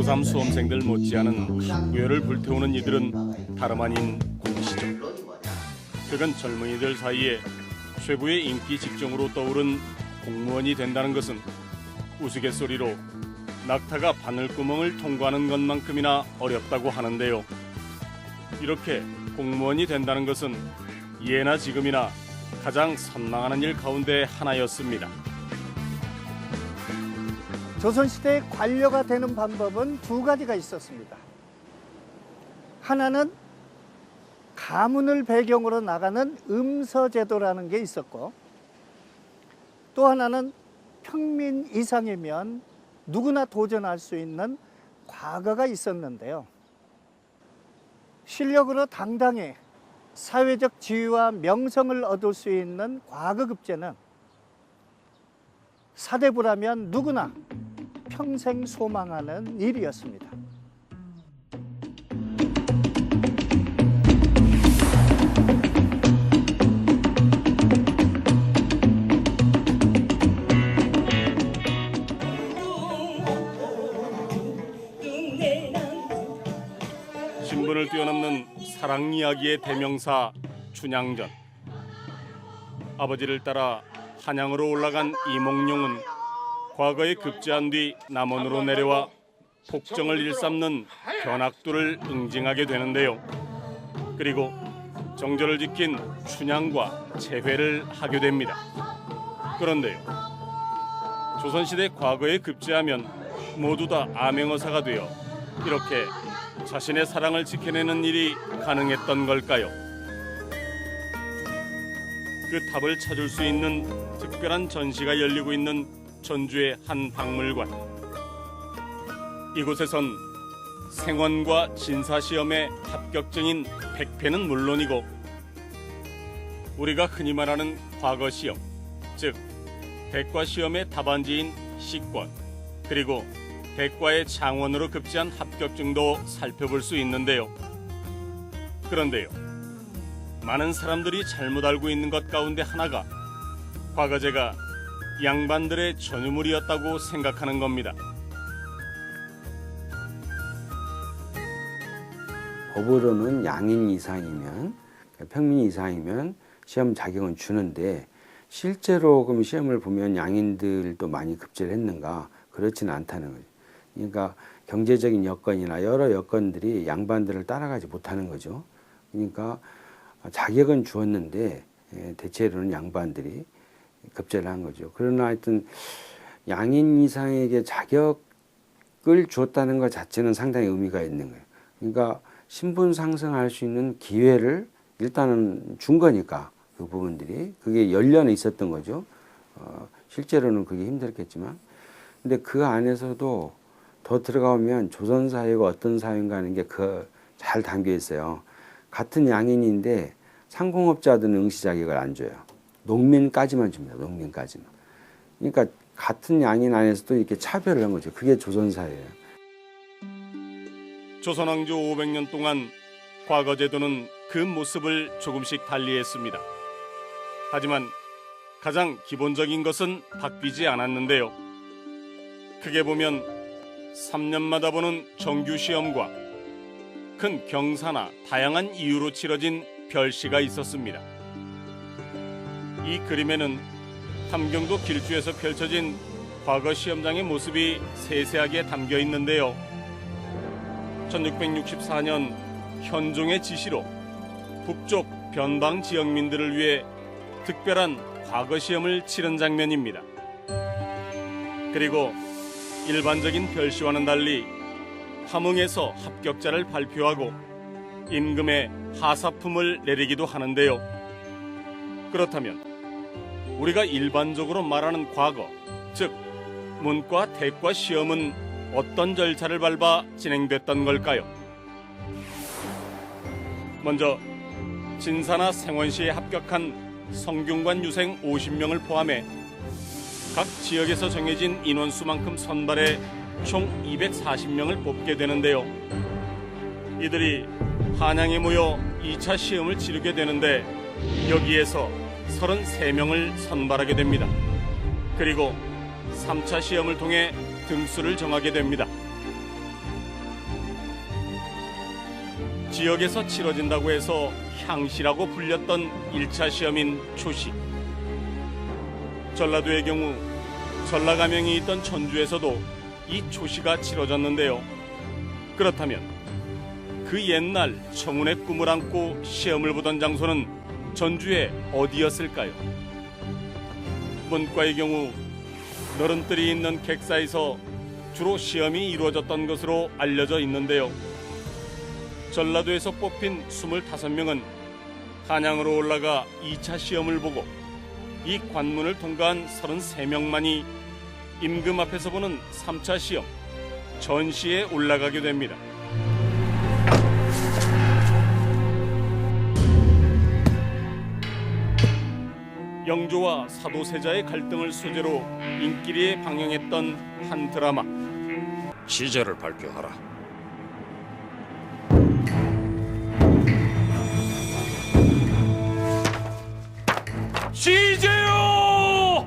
고3 수험생들 못지않은 학구열을 불태우는 이들은 다름 아닌 공시죠. 최근 젊은이들 사이에 최고의 인기 직종으로 떠오른 공무원이 된다는 것은 우스갯소리로 낙타가 바늘구멍을 통과하는 것만큼이나 어렵다고 하는데요. 이렇게 공무원이 된다는 것은 예나 지금이나 가장 선망하는 일 가운데 하나였습니다. 조선시대 관료가 되는 방법은 두 가지가 있었습니다. 하나는 가문을 배경으로 나가는 음서제도라는 게 있었고, 또 하나는 평민 이상이면 누구나 도전할 수 있는 과거가 있었는데요. 실력으로 당당히 사회적 지위와 명성을 얻을 수 있는 과거급제는 사대부라면 누구나 평생 소망하는 일이었습니다. 신분을 뛰어넘는 사랑 이야기의 대명사 춘향전. 아버지를 따라 한양으로 올라간 이몽룡은 과거에 급제한 뒤 남원으로 내려와 폭정을 일삼는 변학도를 응징하게 되는데요. 그리고 정절을 지킨 춘향과 재회를 하게 됩니다. 그런데요, 조선시대 과거에 급제하면 모두 다 암행어사가 되어 이렇게 자신의 사랑을 지켜내는 일이 가능했던 걸까요? 그 답을 찾을 수 있는 특별한 전시가 열리고 있는 전주의 한 박물관. 이곳에선 생원과 진사시험의 합격증인 백패는 물론이고 우리가 흔히 말하는 과거시험, 즉 대과시험의 답안지인 시권, 그리고 대과의 장원으로 급제한 합격증도 살펴볼 수 있는데요. 그런데요, 많은 사람들이 잘못 알고 있는 것 가운데 하나가 과거제가 양반들의 전유물이었다고 생각하는 겁니다. 법으로는 양인 이상이면, 평민 이상이면 시험 자격은 주는데 실제로 그럼 시험을 보면 양인들도 많이 급제를 했는가? 그렇지는 않다는 거죠. 그러니까 경제적인 여건이나 여러 여건들이 양반들을 따라가지 못하는 거죠. 그러니까 자격은 주었는데 대체로는 양반들이 급제를 한 거죠. 그러나 하여튼 양인 이상에게 자격을 주었다는 것 자체는 상당히 의미가 있는 거예요. 그러니까 신분 상승할 수 있는 기회를 일단은 준 거니까 그 부분들이 그게 연련에 있었던 거죠. 실제로는 그게 힘들겠지만, 근데 그 안에서도 더 들어가면 조선 사회가 어떤 사회인가 하는 게 잘 담겨 있어요. 같은 양인인데 상공업자들은 응시 자격을 안 줘요. 농민까지만 줍니다. 농민까지만. 그러니까 같은 양인 안에서도 이렇게 차별을 한 거죠. 그게 조선 사회예요. 조선 왕조 500년 동안 과거제도는 그 모습을 조금씩 달리했습니다. 하지만 가장 기본적인 것은 바뀌지 않았는데요. 크게 보면 3년마다 보는 정규시험과 큰 경사나 다양한 이유로 치러진 별시가 있었습니다. 이 그림에는 함경도 길주에서 펼쳐진 과거 시험장의 모습이 세세하게 담겨 있는데요. 1664년 현종의 지시로 북쪽 변방 지역민들을 위해 특별한 과거 시험을 치른 장면입니다. 그리고 일반적인 별시와는 달리 함흥에서 합격자를 발표하고 임금의 하사품을 내리기도 하는데요. 그렇다면 우리가 일반적으로 말하는 과거, 즉 문과 대과 시험은 어떤 절차를 밟아 진행됐던 걸까요? 먼저 진사나 생원시에 합격한 성균관 유생 50명을 포함해 각 지역에서 정해진 인원수만큼 선발해 총 240명을 뽑게 되는데요. 이들이 한양에 모여 2차 시험을 치르게 되는데 여기에서 33명을 선발하게 됩니다. 그리고 3차 시험을 통해 등수를 정하게 됩니다. 지역에서 치러진다고 해서 향시라고 불렸던 1차 시험인 초시. 전라도의 경우 전라가명이 있던 전주에서도 이 초시가 치러졌는데요. 그렇다면 그 옛날 청운의 꿈을 안고 시험을 보던 장소는 전주의 어디였을까요? 문과의 경우 너른들이 있는 객사에서 주로 시험이 이루어졌던 것으로 알려져 있는데요. 전라도에서 뽑힌 25명은 한양으로 올라가 2차 시험을 보고 이 관문을 통과한 33명만이 임금 앞에서 보는 3차 시험 전시에 올라가게 됩니다. 영조와 사도세자의 갈등을 소재로 인기리에 방영했던 한 드라마. 시제를 발표하라. 시제요!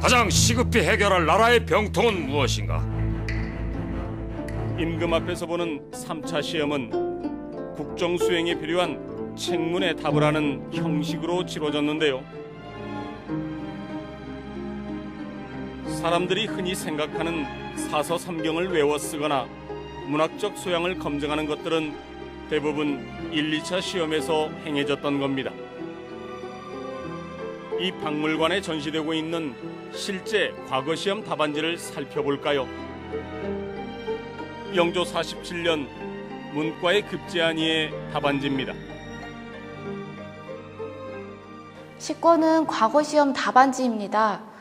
가장 시급히 해결할 나라의 병통은 무엇인가? 임금 앞에서 보는 3차 시험은 국정 수행에 필요한 책문에 답을 하는 형식으로 치러졌는데요. 사람들이 흔히 생각하는 사서삼경을 외워 쓰거나 문학적 소양을 검증하는 것들은 대부분 1, 2차 시험에서 행해졌던 겁니다. 이 박물관에 전시되고 있는 실제 과거 시험 답안지를 살펴볼까요? 영조 47년 문과의 급제안위의 답안지입니다. 시권은 과거 시험 답안지입니다.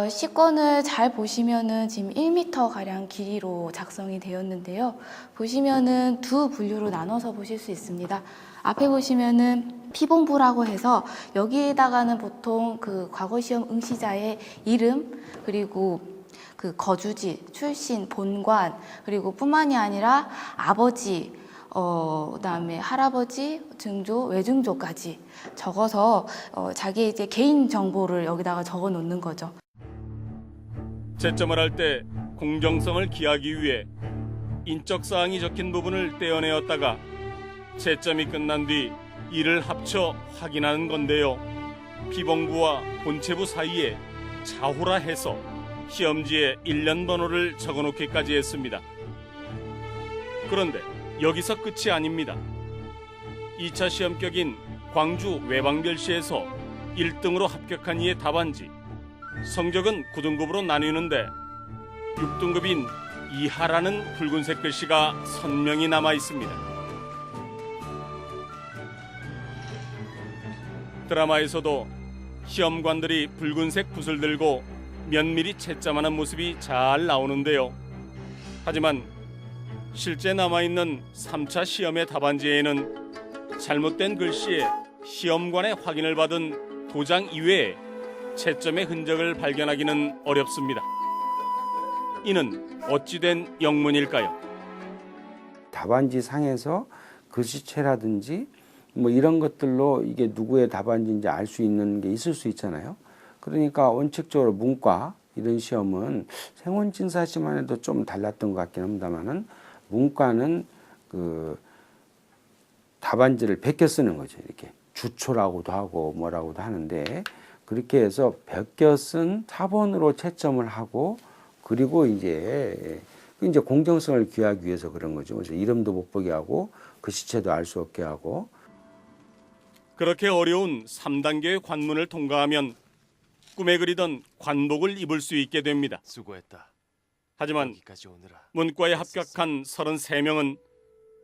시권을 잘 보시면은 지금 1m 가량 길이로 작성이 되었는데요. 보시면은 두 분류로 나눠서 보실 수 있습니다. 앞에 보시면은 피본부라고 해서 여기에다가는 보통 그 과거 시험 응시자의 이름 그리고 그 거주지, 출신, 본관 그리고 뿐만이 아니라 아버지, 그다음에 할아버지, 증조, 외증조까지 적어서 자기 이제 개인 정보를 여기다가 적어 놓는 거죠. 채점을 할 때 공정성을 기하기 위해 인적 사항이 적힌 부분을 떼어내었다가 채점이 끝난 뒤 이를 합쳐 확인하는 건데요. 피봉부와 본체부 사이에 자호라 해서 시험지에 1년 번호를 적어놓기까지 했습니다. 그런데 여기서 끝이 아닙니다. 2차 시험격인 광주 외방별시에서 1등으로 합격한 이의 답안지. 성적은 9등급으로 나뉘는데 6등급인 이하라는 붉은색 글씨가 선명히 남아 있습니다. 드라마에서도 시험관들이 붉은색 붓을 들고 면밀히 채점하는 모습이 잘 나오는데요. 하지만 실제 남아있는 3차 시험의 답안지에는 잘못된 글씨에 시험관의 확인을 받은 도장 이외에 채점의 흔적을 발견하기는 어렵습니다. 이는 어찌된 영문일까요? 답안지 상에서 글씨체라든지 뭐 이런 것들로 이게 누구의 답안지인지 알 수 있는 게 있을 수 있잖아요. 그러니까 원칙적으로 문과 이런 시험은 생원진사 시험만 해도 좀 달랐던 것 같긴 합니다만은 문과는 그 답안지를 베껴 쓰는 거죠. 이렇게 주초라고도 하고 뭐라고도 하는데 그렇게 해서 베껴 쓴 사본으로 채점을 하고 그리고 이제 공정성을 기하기 위해서 그런 거죠. 그래서 이름도 못 보게 하고 글씨체도 알 수 없게 하고. 그렇게 어려운 3단계의 관문을 통과하면 꿈에 그리던 관복을 입을 수 있게 됩니다. 수고했다. 하지만 여기까지 오느라 문과에 합격한 33명은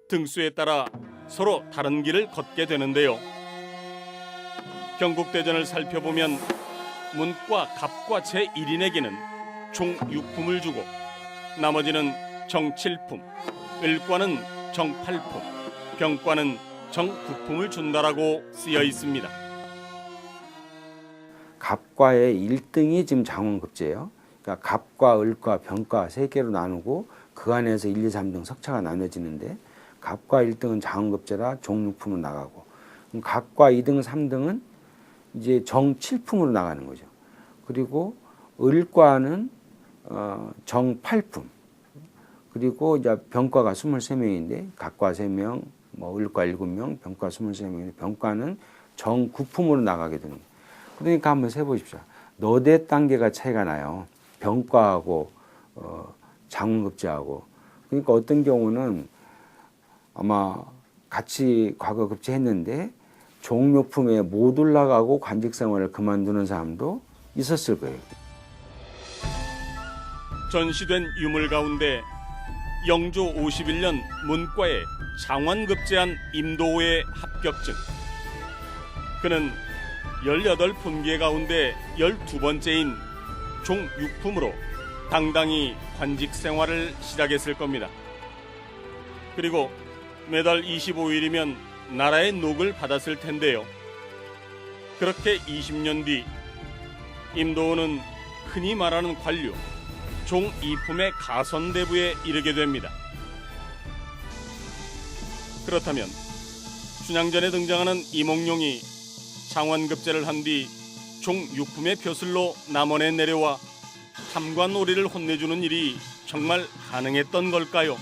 등수에 따라 서로 다른 길을 걷게 되는데요. 경국대전을 살펴보면 문과 갑과 제1인에게는 총 6품을 주고 나머지는 정 7품, 을과는 정 8품, 병과는 정 9품을 준다라고 쓰여 있습니다. 갑과의 1등이 지금 장원급제예요. 그러니까 갑과 을과 병과 세 개로 나누고 그 안에서 1, 2, 3등 석차가 나눠지는데 갑과 1등은 장원급제라 종 6품으로 나가고 그럼 갑과 2등, 3등은 이제 정 7품으로 나가는 거죠. 그리고 을과는 정 8품, 그리고 이제 병과가 23명인데 각과 3명, 뭐 을과 7명, 병과 23명인데 병과는 정 9품으로 나가게 되는 거예요. 그러니까 한번 세보십시오. 너대 단계가 차이가 나요. 병과하고 장원급제하고. 그러니까 어떤 경우는 아마 같이 과거 급제했는데 종료품에 못 올라가고 관직 생활을 그만두는 사람도 있었을 거예요. 전시된 유물 가운데 영조 51년 문과에 장원급제한 임도호의 합격증. 그는 18품계 가운데 12번째인 종 6품으로 당당히 관직 생활을 시작했을 겁니다. 그리고 매달 25일이면 나라의 녹을 받았을 텐데요. 그렇게 20년 뒤 임도호는 흔히 말하는 관료 종 2품의 가선대부에 이르게 됩니다. 그렇다면 춘향전에 등장하는 이몽룡이 장원급제를 한 뒤 종 6품의 벼슬로 남원에 내려와 탐관오리를 혼내주는 일이 정말 가능했던 걸까요?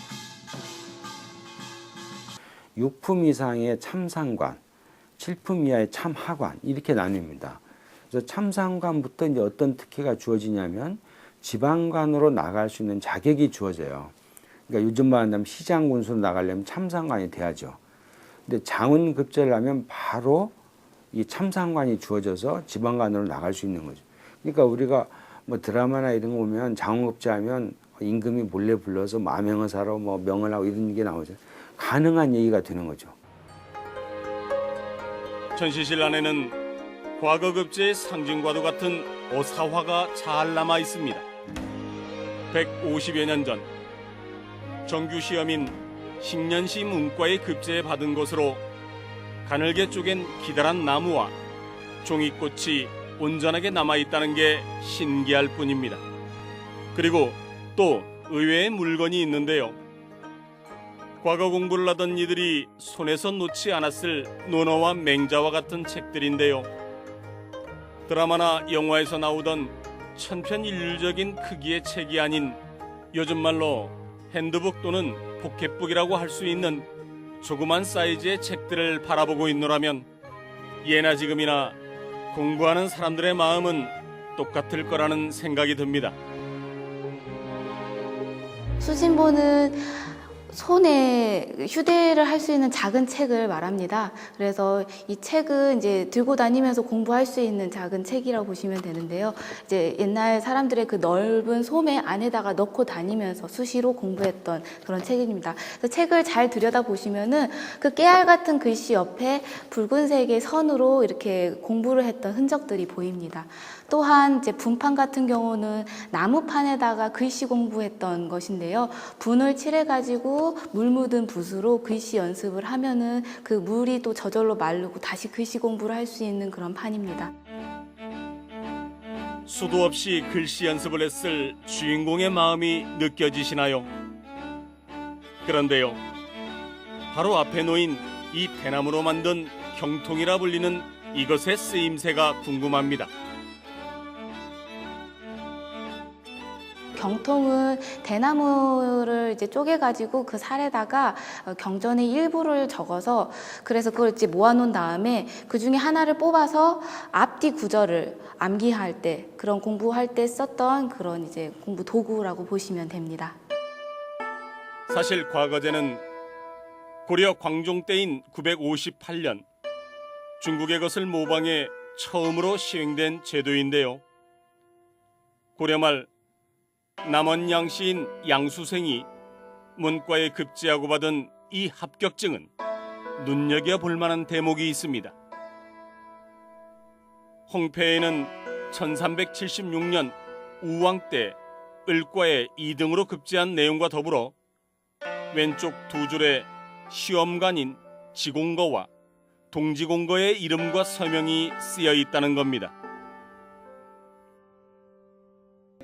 6품 이상의 참상관, 7품 이하의 참하관 이렇게 나뉩니다. 그래서 참상관부터 이제 어떤 특혜가 주어지냐면 지방관으로 나갈 수 있는 자격이 주어져요. 그러니까 요즘 말하면 시장군수로 나가려면 참상관이 돼야죠. 근데 장원급제를 하면 바로 이 참상관이 주어져서 지방관으로 나갈 수 있는 거죠. 그러니까 우리가 뭐 드라마나 이런 거 보면 장원급제하면 임금이 몰래 불러서 마명을 사러 뭐 명을 하고 이런 게 나오죠. 가능한 얘기가 되는 거죠. 전시실 안에는 과거급제의 상징과도 같은 어사화가 잘 남아 있습니다. 150여 년 전 정규 시험인 식년시 문과의 급제에 받은 것으로 가늘게 쪼갠 기다란 나무와 종이꽃이 온전하게 남아있다는 게 신기할 뿐입니다. 그리고 또 의외의 물건이 있는데요. 과거 공부를 하던 이들이 손에서 놓지 않았을 논어와 맹자와 같은 책들인데요. 드라마나 영화에서 나오던 천편일률적인 크기의 책이 아닌 요즘 말로 핸드북 또는 포켓북이라고 할 수 있는 조그만 사이즈의 책들을 바라보고 있노라면 예나 지금이나 공부하는 사람들의 마음은 똑같을 거라는 생각이 듭니다. 수진보는 손에 휴대를 할 수 있는 작은 책을 말합니다. 그래서 이 책은 이제 들고 다니면서 공부할 수 있는 작은 책이라고 보시면 되는데요. 이제 옛날 사람들의 그 넓은 소매 안에다가 넣고 다니면서 수시로 공부했던 그런 책입니다. 그래서 책을 잘 들여다 보시면은 그 깨알 같은 글씨 옆에 붉은색의 선으로 이렇게 공부를 했던 흔적들이 보입니다. 또한 이제 분판 같은 경우는 나무판에다가 글씨 공부했던 것인데요. 분을 칠해가지고 물 묻은 붓으로 글씨 연습을 하면은 그 물이 또 저절로 마르고 다시 글씨 공부를 할 수 있는 그런 판입니다. 수도 없이 글씨 연습을 했을 주인공의 마음이 느껴지시나요? 그런데요, 바로 앞에 놓인 이 대나무로 만든 경통이라 불리는 이것의 쓰임새가 궁금합니다. 경통은 대나무를 이제 쪼개가지고 그 살에다가 경전의 일부를 적어서 그래서 그걸 이제 모아놓은 다음에 그 중에 하나를 뽑아서 앞뒤 구절을 암기할 때 그런 공부할 때 썼던 그런 이제 공부 도구라고 보시면 됩니다. 사실 과거제는 고려 광종 때인 958년 중국의 것을 모방해 처음으로 시행된 제도인데요. 고려 말 남원 양씨인 양수생이 문과에 급제하고 받은 이 합격증은 눈여겨볼 만한 대목이 있습니다. 홍패에는 1376년 우왕 때 을과에 2등으로 급제한 내용과 더불어 왼쪽 두 줄에 시험관인 지공거와 동지공거의 이름과 서명이 쓰여 있다는 겁니다.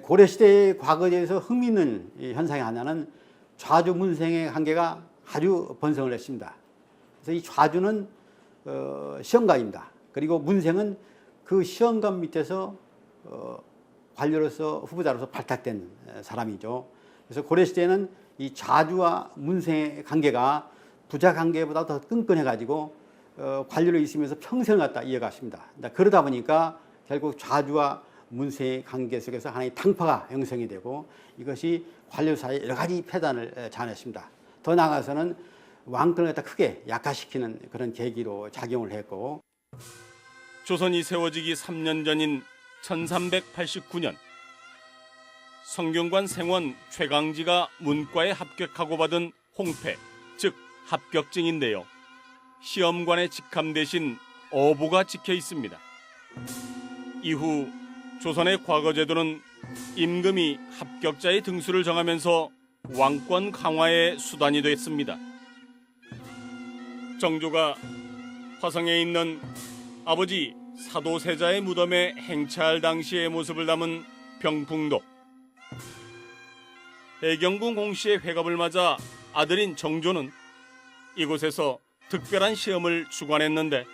고려시대의 과거제에서 흥미있는 현상이 하나는 좌주 문생의 관계가 아주 번성을 했습니다. 그래서 이 좌주는 시험관입니다. 그리고 문생은 그 시험관 밑에서 관료로서 후보자로서 발탁된 사람이죠. 그래서 고려 시대에는 이 좌주와 문생의 관계가 부자 관계보다 더 끈끈해가지고 관료로 있으면서 평생을 갖다 이어갔습니다. 그러다 보니까 결국 좌주와 문생의 관계 속에서 하나의 당파가 형성이 되고 이것이 관료 사이에 여러 가지 폐단을 자아냈습니다. 더 나아가서는 왕권을 갖다 크게 약화시키는 그런 계기로 작용을 했고, 조선이 세워지기 3년 전인 1389년 성균관 생원 최강지가 문과에 합격하고 받은 홍패, 즉 합격증인데요. 시험관의 직함 대신 어부가 찍혀 있습니다. 이후 조선의 과거 제도는 임금이 합격자의 등수를 정하면서 왕권 강화의 수단이 됐습니다. 정조가 화성에 있는 아버지 사도세자의 무덤에 행차할 당시의 모습을 담은 병풍도, 해경궁 공시의 회갑을 맞아 아들인 정조는 이곳에서 특별한 시험을 주관했는데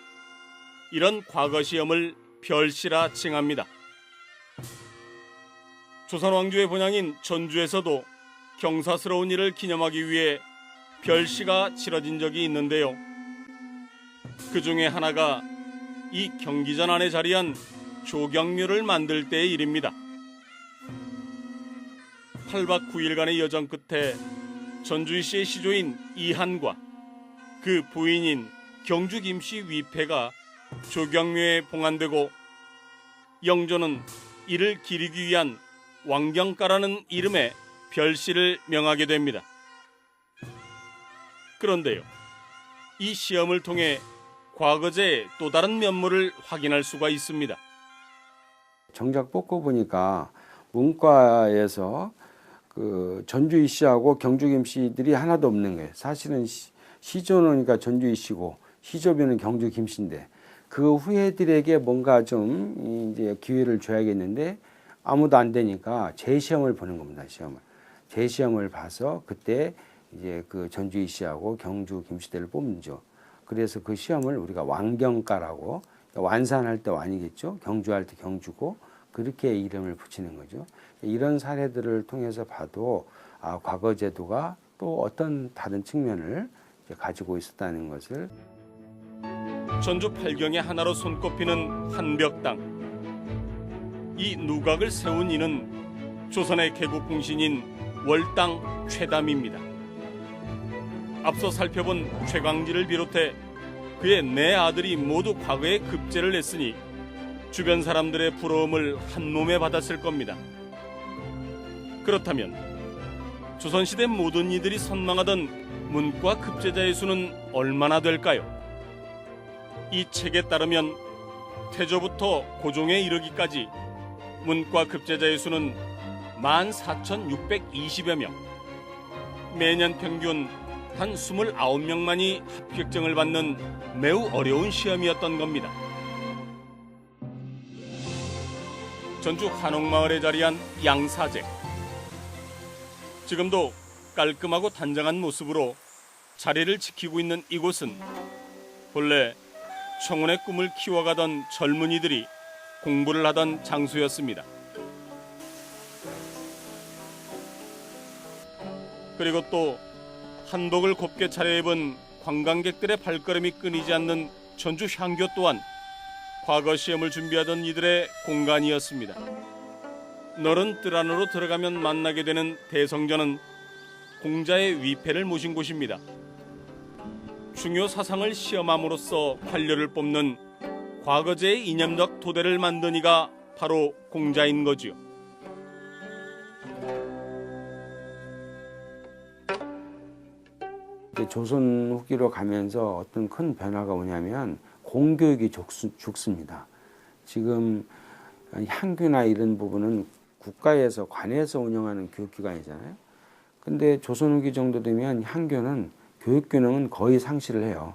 이런 과거 시험을 별시라 칭합니다. 조선 왕조의 본향인 전주에서도 경사스러운 일을 기념하기 위해 별시가 치러진 적이 있는데요. 그 중에 하나가 이 경기전 안에 자리한 조경묘를 만들 때의 일입니다. 8박 9일간의 여정 끝에 전주희 씨의 시조인 이한과 그 부인인 경주 김씨 위패가 조경묘에 봉안되고 영조는 이를 기리기 위한 왕경가라는 이름의 별시를 명하게 됩니다. 그런데요, 이 시험을 통해 과거제의 또 다른 면모를 확인할 수가 있습니다. 정작 뽑고 보니까 문과에서 그 전주희 씨하고 경주김 씨들이 하나도 없는 거예요. 사실은 시조는 그러니까 전주희 씨고 시조비는 경주김 씨인데 그 후예들에게 뭔가 좀 이제 기회를 줘야겠는데 아무도 안 되니까 재시험을 보는 겁니다. 재시험을 봐서 그때 이제 그 전주희 씨하고 경주김 씨들을 뽑는죠. 그래서 그 시험을 우리가 왕경가라고, 완산할 때 완이겠죠. 경주할 때 경주고 그렇게 이름을 붙이는 거죠. 이런 사례들을 통해서 봐도 과거 제도가 또 어떤 다른 측면을 가지고 있었다는 것을. 전주 팔경의 하나로 손꼽히는 한벽당. 이 누각을 세운 이는 조선의 개국공신인 월당 최담입니다. 앞서 살펴본 최광지를 비롯해 그의 네 아들이 모두 과거에 급제를 했으니 주변 사람들의 부러움을 한몸에 받았을 겁니다. 그렇다면 조선시대 모든 이들이 선망하던 문과 급제자의 수는 얼마나 될까요? 이 책에 따르면 태조부터 고종에 이르기까지 문과 급제자의 수는 14,620여 명, 매년 평균 한 29명만이 합격증을 받는 매우 어려운 시험이었던 겁니다. 전주 한옥마을에 자리한 양사제. 지금도 깔끔하고 단정한 모습으로 자리를 지키고 있는 이곳은 본래 청운의 꿈을 키워가던 젊은이들이 공부를 하던 장소였습니다. 그리고 또 한복을 곱게 차려입은 관광객들의 발걸음이 끊이지 않는 전주 향교 또한 과거 시험을 준비하던 이들의 공간이었습니다. 너른 뜰 안으로 들어가면 만나게 되는 대성전은 공자의 위패를 모신 곳입니다. 중요 사상을 시험함으로써 관료를 뽑는 과거제의 이념적 토대를 만든 이가 바로 공자인 거지요. 조선 후기로 가면서 어떤 큰 변화가 오냐면 공교육이 죽습니다. 지금 향교나 이런 부분은 국가에서 관에서 운영하는 교육기관이잖아요. 근데 조선 후기 정도 되면 향교는 교육 기능은 거의 상실을 해요.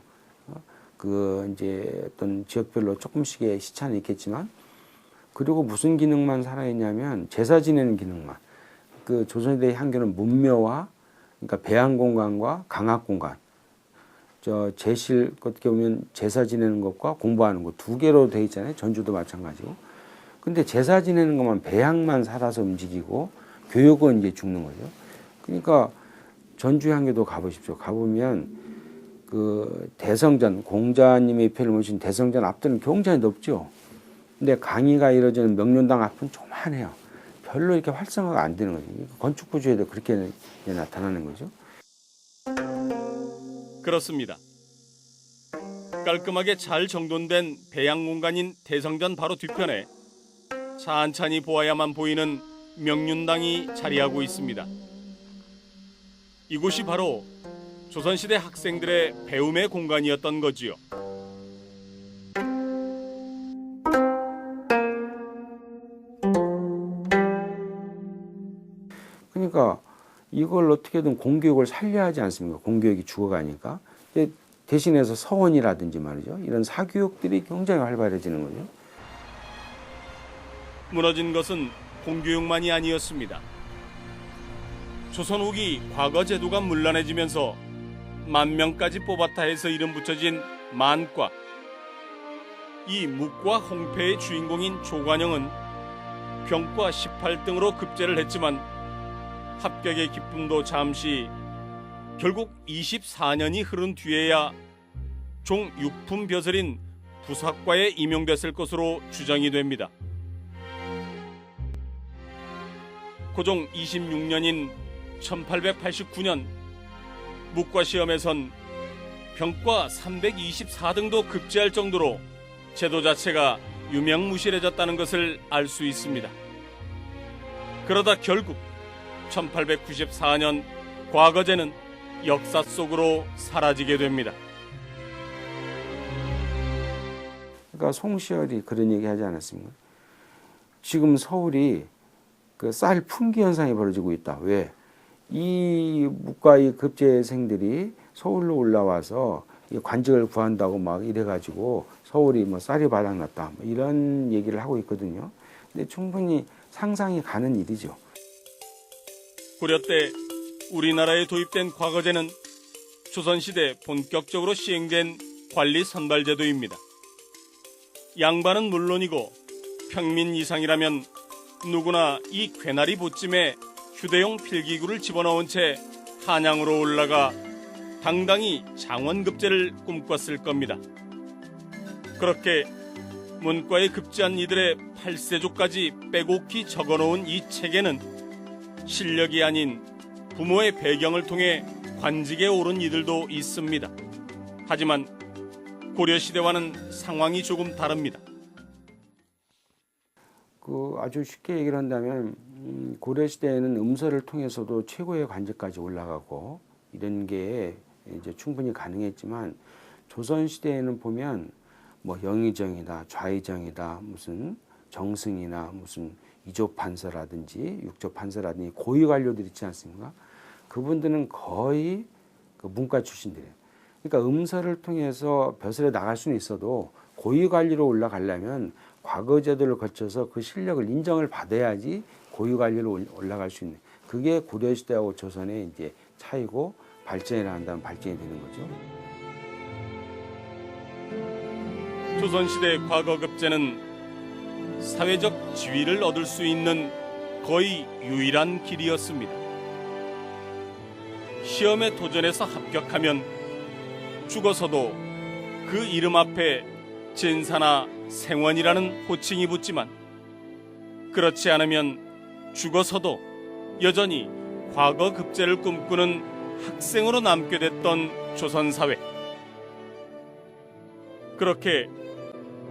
그 이제 어떤 지역별로 조금씩의 시차는 있겠지만, 그리고 무슨 기능만 살아있냐면 제사 지내는 기능만. 그 조선시대 향교는 문묘와 그러니까 배양 공간과 강학 공간, 제실 어떻게 보면 제사 지내는 것과 공부하는 것 두 개로 돼 있잖아요. 전주도 마찬가지고. 근데 제사 지내는 것만 배양만 살아서 움직이고 교육은 이제 죽는 거죠. 그러니까 전주 향교도 가보십시오. 가보면 그 대성전, 공자님의 표를 모신 대성전 앞들은 굉장히 높죠. 근데 강의가 이루어지는 명륜당 앞은 조만해요. 별로 이렇게 활성화가 안 되는 거죠. 건축 구조에도 그렇게 나타나는 거죠. 그렇습니다. 깔끔하게 잘 정돈된 배양 공간인 대성전 바로 뒤편에 찬찬히 보아야만 보이는 명륜당이 자리하고 있습니다. 이곳이 바로 조선시대 학생들의 배움의 공간이었던 거지요. 그러니까 이걸 어떻게든 공교육을 살려야 하지 않습니까? 공교육이 죽어가니까. 대신해서 서원이라든지 말이죠. 이런 사교육들이 굉장히 활발해지는 거죠. 무너진 것은 공교육만이 아니었습니다. 조선 후기 과거 제도가 문란해지면서 만명까지 뽑았다 해서 이름 붙여진 만과. 이 묵과 홍패의 주인공인 조관영은 병과 18등으로 급제를 했지만 합격의 기쁨도 잠시, 결국 24년이 흐른 뒤에야 종 6품 벼슬인 부사과에 임용됐을 것으로 추정이 됩니다. 고종 26년인 1889년 묵과 시험에선 병과 324등도 급제할 정도로 제도 자체가 유명무실해졌다는 것을 알 수 있습니다. 그러다 결국 1894년 과거제는 역사 속으로 사라지게 됩니다. 그러니까 송시열이 그런 얘기 하지 않았습니까? 지금 서울이 그 쌀 품귀 현상이 벌어지고 있다. 왜? 이 묵과의 급제생들이 서울로 올라와서 관직을 구한다고 막 이래가지고 서울이 뭐 쌀이 바닥났다. 뭐 이런 얘기를 하고 있거든요. 근데 충분히 상상이 가는 일이죠. 고려 때 우리나라에 도입된 과거제는 조선시대 본격적으로 시행된 관리 선발제도입니다. 양반은 물론이고 평민 이상이라면 누구나 이 괴나리 보찜에 휴대용 필기구를 집어넣은 채 한양으로 올라가 당당히 장원급제를 꿈꿨을 겁니다. 그렇게 문과에 급제한 이들의 8세조까지 빼곡히 적어놓은 이 책에는 실력이 아닌 부모의 배경을 통해 관직에 오른 이들도 있습니다. 하지만 고려시대와는 상황이 조금 다릅니다. 아주 쉽게 얘기를 한다면 고려시대에는 음서를 통해서도 최고의 관직까지 올라가고 이런 게 이제 충분히 가능했지만 조선시대에는 보면 뭐 영의정이다, 좌의정이다, 무슨 정승이나 무슨 이조판서라든지 육조판서라든지 고위 관료들 있지 않습니까? 그분들은 거의 그 문과 출신들이에요. 그러니까 음서를 통해서 벼슬에 나갈 수는 있어도 고위 관리로 올라가려면 과거 제도를 거쳐서 그 실력을 인정을 받아야지 고위 관리로 올라갈 수 있는, 그게 고려시대하고 조선의 이제 차이고 발전이라 한다면 발전이 되는 거죠. 조선시대 과거급제는 사회적 지위를 얻을 수 있는 거의 유일한 길이었습니다. 시험에 도전해서 합격하면 죽어서도 그 이름 앞에 진사나 생원이라는 호칭이 붙지만 그렇지 않으면 죽어서도 여전히 과거급제를 꿈꾸는 학생으로 남게 됐던 조선사회. 그렇게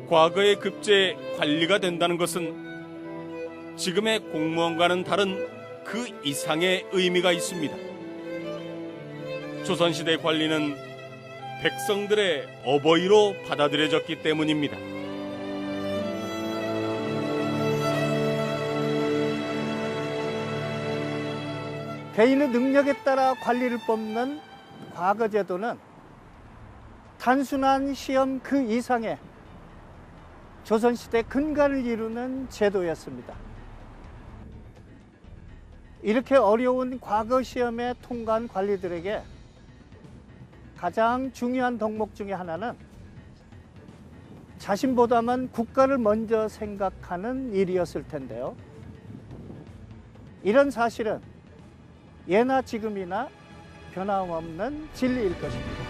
과거의 급제 관리가 된다는 것은 지금의 공무원과는 다른 그 이상의 의미가 있습니다. 조선시대 관리는 백성들의 어버이로 받아들여졌기 때문입니다. 개인의 능력에 따라 관리를 뽑는 과거제도는 단순한 시험 그 이상의 조선시대 근간을 이루는 제도였습니다. 이렇게 어려운 과거 시험에 통과한 관리들에게 가장 중요한 덕목 중에 하나는 자신보다만 국가를 먼저 생각하는 일이었을 텐데요. 이런 사실은 예나 지금이나 변함없는 진리일 것입니다.